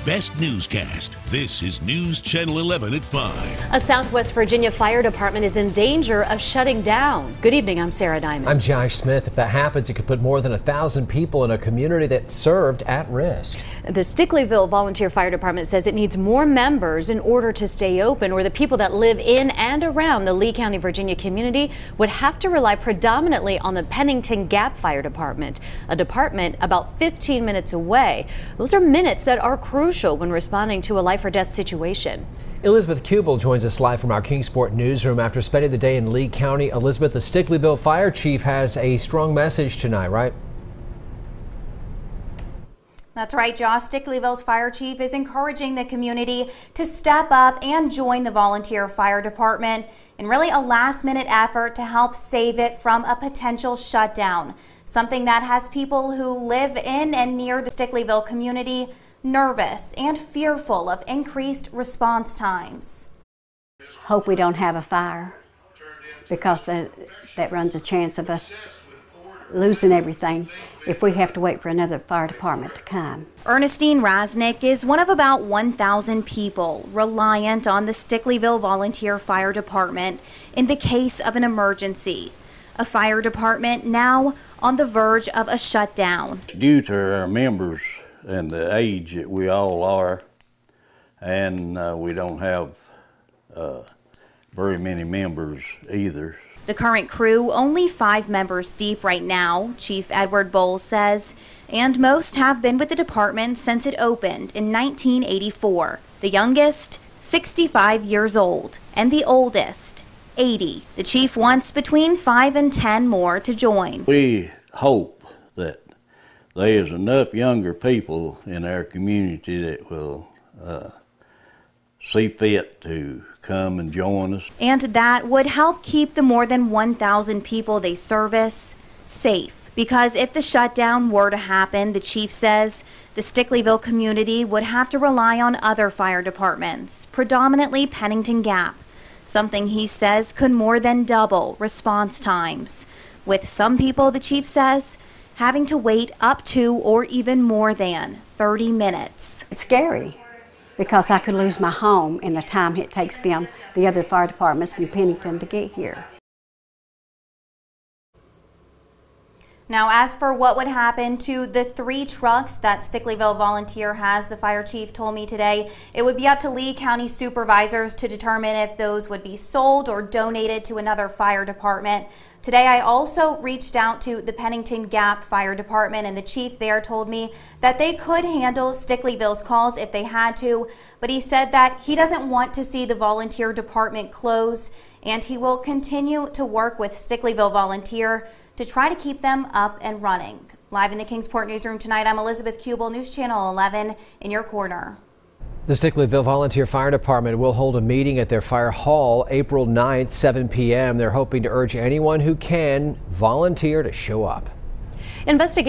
best newscast. This is News Channel 11 at 5. A Southwest Virginia fire department is in danger of shutting down. Good evening, I'm Sarah Diamond. I'm Josh Smith. If that happens, it could put more than 1,000 people in a community that served at risk. The Stickleyville Volunteer Fire Department says it needs more members in order to stay open, or the people that live in and around the Lee County, Virginia community would have to rely predominantly on the Pennington Gap Fire Department, a department about 15 minutes away. Those are minutes that are crucial when responding to a life or death situation. Elizabeth Kubel joins us live from our Kingsport newsroom after spending the day in Lee County. Elizabeth, the Stickleyville Fire Chief has a strong message tonight, right? That's right, Josh. Stickleyville's fire chief is encouraging the community to step up and join the volunteer fire department in really a last-minute effort to help save it from a potential shutdown, something that has people who live in and near the Stickleyville community nervous and fearful of increased response times. Hope we don't have a fire, because that runs a chance of us losing everything if we have to wait for another fire department to come. Ernestine Rasnick is one of about 1,000 people reliant on the Stickleyville Volunteer Fire Department in the case of an emergency. A fire department now on the verge of a shutdown. Due to our members and the age that we all are, and we don't have very many members either. The current crew, only 5 members deep right now, Chief Edward Bowles says, and most have been with the department since it opened in 1984. The youngest, 65 years old, and the oldest, 80. The chief wants between 5 and 10 more to join. We hope that there's enough younger people in our community that will see fit to come and join us. And that would help keep the more than 1,000 people they service safe. Because if the shutdown were to happen, the chief says, the Stickleyville community would have to rely on other fire departments, predominantly Pennington Gap, something he says could more than double response times. With some people, the chief says, having to wait up to or even more than 30 minutes. It's scary, because I could lose my home in the time it takes them, the other fire departments from Pennington, to get here. Now, as for what would happen to the 3 trucks that Stickleyville Volunteer has, the fire chief told me today, it would be up to Lee County supervisors to determine if those would be sold or donated to another fire department. Today, I also reached out to the Pennington Gap Fire Department, and the chief there told me that they could handle Stickleyville's calls if they had to, but he said that he doesn't want to see the volunteer department close, and he will continue to work with Stickleyville Volunteer to try to keep them up and running. Live in the Kingsport newsroom tonight, I'm Elizabeth Kubel, News Channel 11, in your corner. The Stickleyville Volunteer Fire Department will hold a meeting at their fire hall April 9th, 7 p.m. They're hoping to urge anyone who can volunteer to show up. Investigate